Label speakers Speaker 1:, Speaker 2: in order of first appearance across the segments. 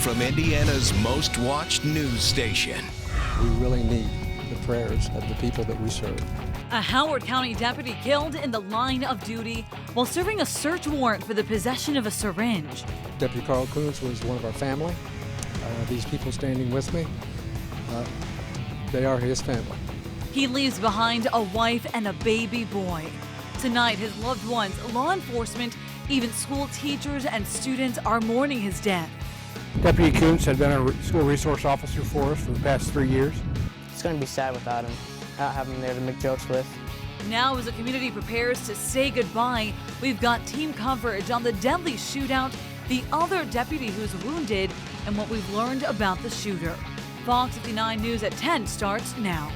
Speaker 1: from Indiana's most watched news station.
Speaker 2: We really need the prayers of the people that we serve.
Speaker 3: A Howard County deputy killed in the line of duty while serving a search warrant for the possession of a syringe.
Speaker 2: Deputy Carl Kuntz was one of our family. These people standing with me, they are his family.
Speaker 3: He leaves behind a wife and a baby boy. Tonight, his loved ones, law enforcement, even school teachers and students are mourning his death.
Speaker 4: Deputy Kuntz had been a school resource officer for us for the past 3 years.
Speaker 5: It's going to be sad without him. Not having him there to make jokes with.
Speaker 3: Now, as the community prepares to say goodbye, we've got team coverage on the deadly shootout, the other deputy who's wounded, and what we've learned about the shooter. Fox 59 News at 10 starts now.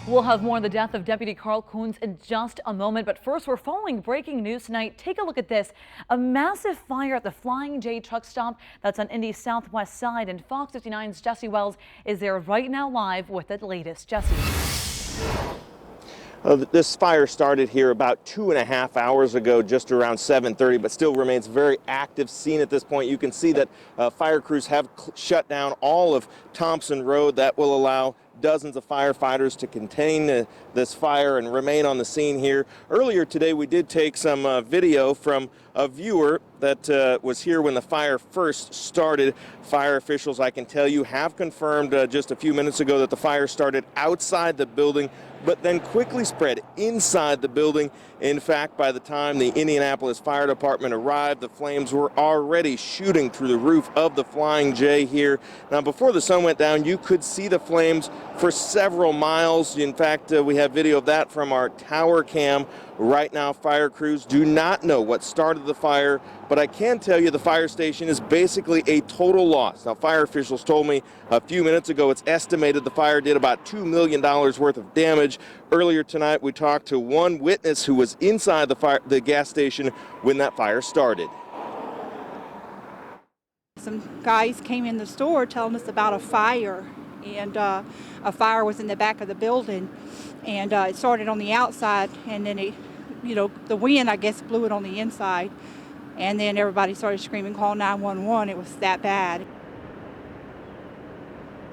Speaker 3: We'll have more on the death of Deputy Carl Kuntz in just a moment, but first we're following breaking news tonight. Take a look at this. A massive fire at the Flying J truck stop that's on Indy's southwest side, and Fox 59's Jesse Wells is there right now live with the latest. Jesse.
Speaker 6: This fire started here about 2.5 hours ago, just around 7:30, but still remains very active scene at this point. You can see that fire crews have shut down all of Thompson Road. That will allow dozens of firefighters to contain this fire and remain on the scene here. Earlier today, we did take some video from a viewer that was here when the fire first started. Fire officials, I can tell you, have confirmed just a few minutes ago that the fire started outside the building, but then quickly spread inside the building. In fact, by the time the Indianapolis Fire Department arrived, the flames were already shooting through the roof of the Flying J here. Now, before the sun went down, you could see the flames for several miles. In fact, we have video of that from our tower cam. Right now, fire crews do not know what started the fire, but I can tell you the fire station is basically a total loss. Now, fire officials told me a few minutes ago it's estimated the fire did about $2 million worth of damage. Earlier tonight, we talked to one witness who was inside the gas station when that fire started.
Speaker 7: Some guys came in the store telling us about a fire, and a fire was in the back of the building, and it started on the outside, and then the wind, I guess, blew it on the inside, and then everybody started screaming, call 911. It was that bad.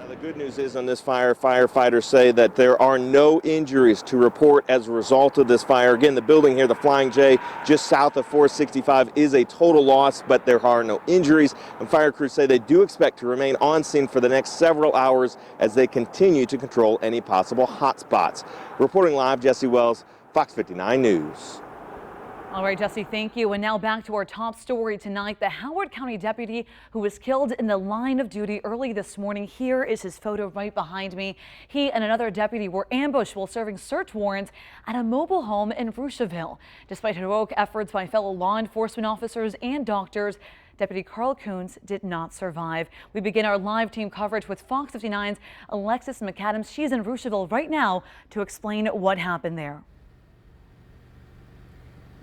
Speaker 6: Now, the good news is on this fire, firefighters say that there are no injuries to report as a result of this fire. Again, the building here, the Flying J, just south of 465, is a total loss, but there are no injuries. And fire crews say they do expect to remain on scene for the next several hours as they continue to control any possible hot spots. Reporting live, Jesse Wells, Fox 59 News.
Speaker 3: All right, Jesse, thank you. And now back to our top story tonight. The Howard County deputy who was killed in the line of duty early this morning. Here is his photo right behind me. He and another deputy were ambushed while serving search warrants at a mobile home in Rushville. Despite heroic efforts by fellow law enforcement officers and doctors, Deputy Carl Kuntz did not survive. We begin our live team coverage with Fox 59's Alexis McAdams. She's in Rushville right now to explain what happened there.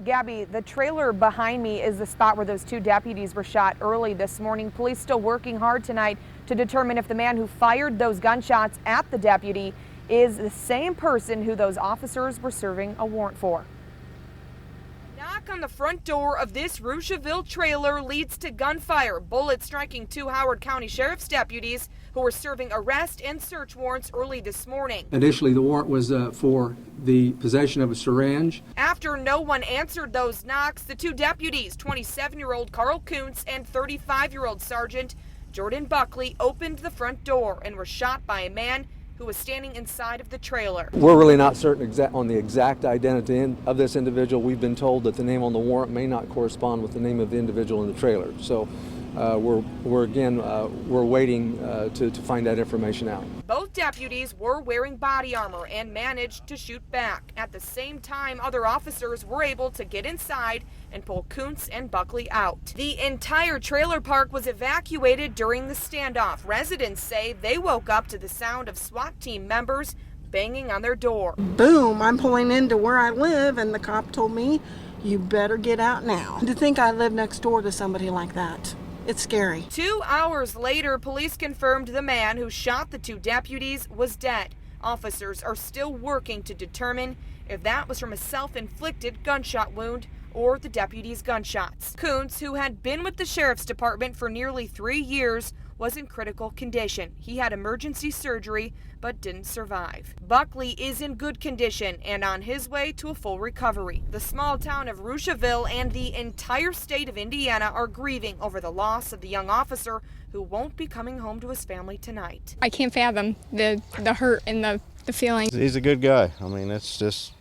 Speaker 8: Gabby, the trailer behind me is the spot where those two deputies were shot early this morning. Police still working hard tonight to determine if the man who fired those gunshots at the deputy is the same person who those officers were serving a warrant for.
Speaker 9: Knock on the front door of this Rushville trailer leads to gunfire, bullets striking two Howard County Sheriff's deputies who were serving arrest and search warrants early this morning.
Speaker 2: Initially, the warrant was for the possession of a syringe.
Speaker 9: After no one answered those knocks, the two deputies, 27-year-old Carl Kuntz and 35-year-old Sergeant Jordan Buckley, opened the front door and were shot by a man who was standing inside of the trailer.
Speaker 2: We're really not certain on the exact identity of this individual. We've been told that the name on the warrant may not correspond with the name of the individual in the trailer. So we're waiting to find that information out.
Speaker 9: Both deputies were wearing body armor and managed to shoot back. At the same time, other officers were able to get inside and pull Kuntz and Buckley out. The entire trailer park was evacuated during the standoff. Residents say they woke up to the sound of SWAT team members banging on their door.
Speaker 10: Boom, I'm pulling into where I live, and the cop told me, you better get out now. To think I live next door to somebody like that. It's scary.
Speaker 9: 2 hours later, police confirmed the man who shot the two deputies was dead. Officers are still working to determine if that was from a self-inflicted gunshot wound or the deputy's gunshots. Koontz, who had been with the sheriff's department for nearly 3 years, was in critical condition. He had emergency surgery but didn't survive. Buckley is in good condition and on his way to a full recovery. The small town of Rougeaville and the entire state of Indiana are grieving over the loss of the young officer who won't be coming home to his family tonight.
Speaker 11: I can't fathom the hurt and the feeling.
Speaker 12: He's a good guy. I mean, it's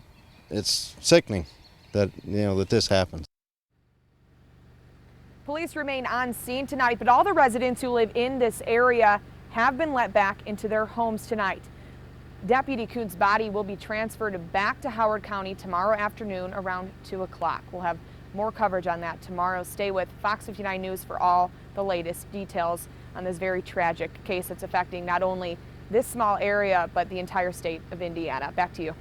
Speaker 12: sickening that, that this happens.
Speaker 8: Police remain on scene tonight, but all the residents who live in this area have been let back into their homes tonight. Deputy Koontz's body will be transferred back to Howard County tomorrow afternoon around 2 o'clock. We'll have more coverage on that tomorrow. Stay with Fox 59 News for all the latest details on this very tragic case that's affecting not only this small area, but the entire state of Indiana. Back to you.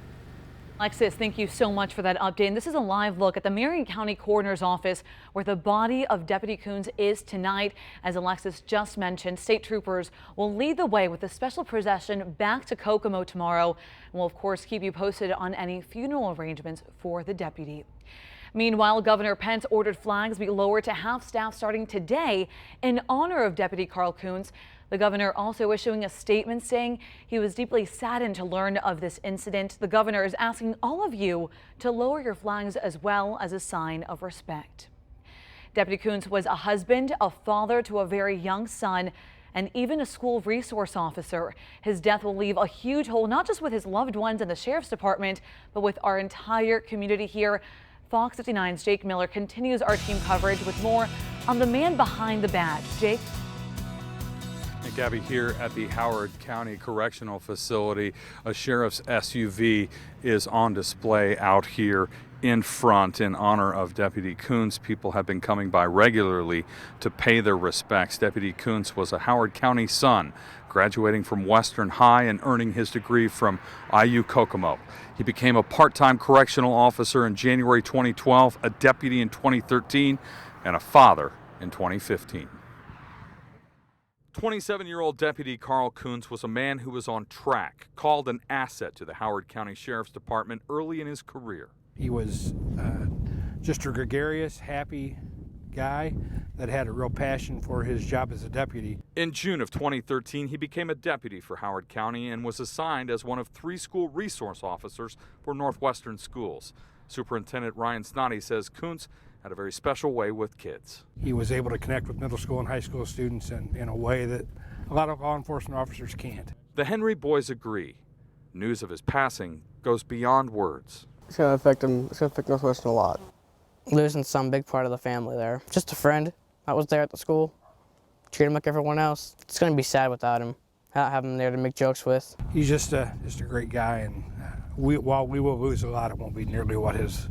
Speaker 3: Alexis, thank you so much for that update. And this is a live look at the Marion County Coroner's Office where the body of Deputy Koontz is tonight. As Alexis just mentioned, state troopers will lead the way with a special procession back to Kokomo tomorrow. And we'll, of course, keep you posted on any funeral arrangements for the deputy. Meanwhile, Governor Pence ordered flags be lowered to half-staff starting today in honor of Deputy Carl Koontz. The governor also issuing a statement saying he was deeply saddened to learn of this incident. The governor is asking all of you to lower your flags as well as a sign of respect. Deputy Koontz was a husband, a father to a very young son, and even a school resource officer. His death will leave a huge hole, not just with his loved ones in the sheriff's department, but with our entire community here. Fox 59's Jake Miller continues our team coverage with more on the man behind the badge. Jake?
Speaker 13: And Gabby, here at the Howard County Correctional Facility, a sheriff's SUV is on display out here in front in honor of Deputy Koontz. People have been coming by regularly to pay their respects. Deputy Koontz was a Howard County son, graduating from Western High and earning his degree from IU Kokomo. He became a part-time correctional officer in January 2012, a deputy in 2013, and a father in 2015. 27-year-old Deputy Carl Koontz was a man who was on track, called an asset to the Howard County Sheriff's Department early in his career.
Speaker 4: He was just a gregarious, happy guy that had a real passion for his job as a deputy.
Speaker 13: In June of 2013, he became a deputy for Howard County and was assigned as one of 3 school resource officers for Northwestern Schools. Superintendent Ryan Snoddy says Koontz had a very special way with kids.
Speaker 4: He was able to connect with middle school and high school students in a way that a lot of law enforcement officers can't.
Speaker 13: The Henry boys agree. News of his passing goes beyond words.
Speaker 5: It's going to affect him. It's going to affect Northwestern a lot. Losing some big part of the family there. Just a friend that was there at the school. Treat him like everyone else. It's going to be sad without him. Not having him there to make jokes with.
Speaker 4: He's just a great guy, and while we will lose a lot, it won't be nearly what his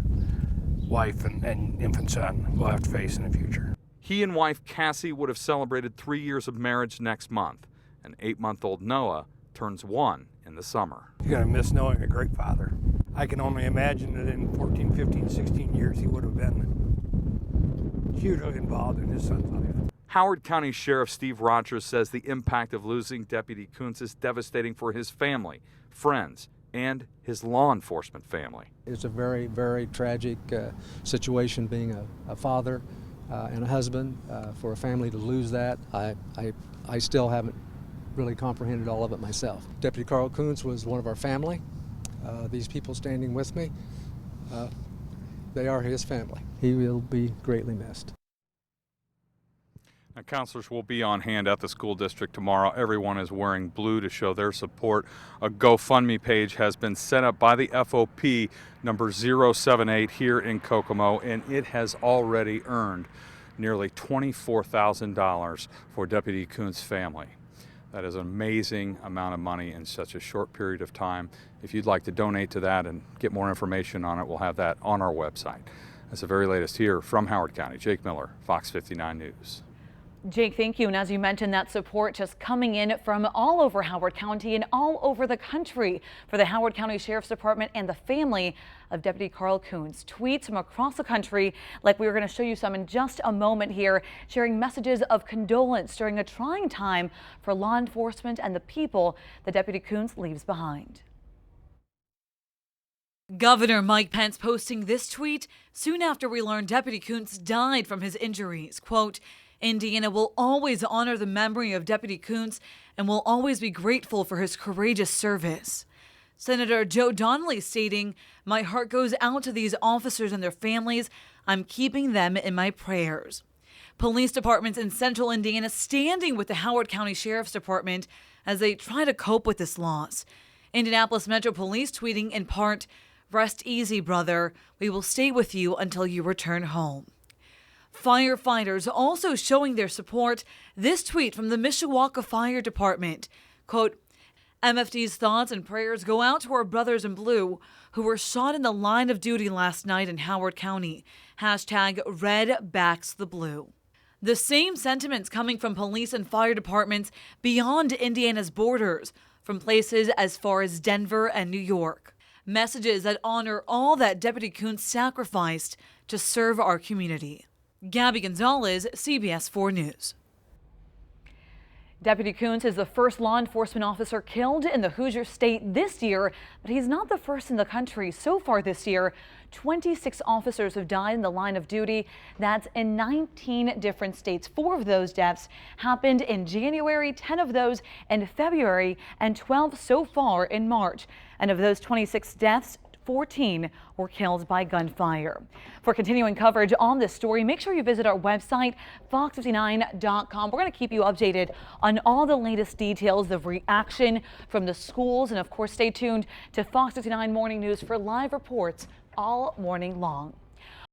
Speaker 4: wife and infant son will have to face in the future.
Speaker 13: He and wife Cassie would have celebrated 3 years of marriage next month, and 8-month-old Noah turns 1 in the summer.
Speaker 4: You're going to miss knowing a great father. I can only imagine that in 14, 15, 16 years he would have been hugely involved in his son's life.
Speaker 13: Howard County Sheriff Steve Rogers says the impact of losing Deputy Koontz is devastating for his family, friends, and his law enforcement family.
Speaker 2: It's a very, very tragic situation being a father and a husband. For a family to lose that, I still haven't really comprehended all of it myself. Deputy Carl Koontz was one of our family. These people standing with me, they are his family. He will be greatly missed.
Speaker 13: Now, counselors will be on hand at the school district tomorrow. Everyone is wearing blue to show their support. A GoFundMe page has been set up by the FOP number 078 here in Kokomo, and it has already earned nearly $24,000 for Deputy Koontz's family. That is an amazing amount of money in such a short period of time. If you'd like to donate to that and get more information on it, we'll have that on our website. That's the very latest here from Howard County. Jake Miller, Fox 59 News.
Speaker 3: Jake, thank you. And as you mentioned, that support just coming in from all over Howard County and all over the country for the Howard County Sheriff's Department and the family of Deputy Carl Koontz. Tweets from across the country, like we were going to show you some in just a moment here, sharing messages of condolence during a trying time for law enforcement and the people that Deputy Koontz leaves behind. Governor Mike Pence posting this tweet soon after we learned Deputy Koontz died from his injuries. Quote, Indiana will always honor the memory of Deputy Koontz and will always be grateful for his courageous service. Senator Joe Donnelly stating, my heart goes out to these officers and their families. I'm keeping them in my prayers. Police departments in central Indiana standing with the Howard County Sheriff's Department as they try to cope with this loss. Indianapolis Metro Police tweeting in part, rest easy, brother. We will stay with you until you return home. Firefighters also showing their support. This tweet from the Mishawaka Fire Department, quote, MFD's thoughts and prayers go out to our brothers in blue who were shot in the line of duty last night in Howard County. Hashtag Red Backs the Blue. The same sentiments coming from police and fire departments beyond Indiana's borders, from places as far as Denver and New York. Messages that honor all that Deputy Koontz sacrificed to serve our community. Gabby Gonzalez, CBS 4 News. Deputy Koontz is the first law enforcement officer killed in the Hoosier State this year, but he's not the first in the country. So far this year, 26 officers have died in the line of duty. That's in 19 different states. 4 of those deaths happened in January, 10 of those in February, and 12 so far in March. And of those 26 deaths, 14 were killed by gunfire. For continuing coverage on this story, make sure you visit our website, fox59.com. We're going to keep you updated on all the latest details of reaction from the schools. And of course, stay tuned to Fox 59 Morning News for live reports all morning long.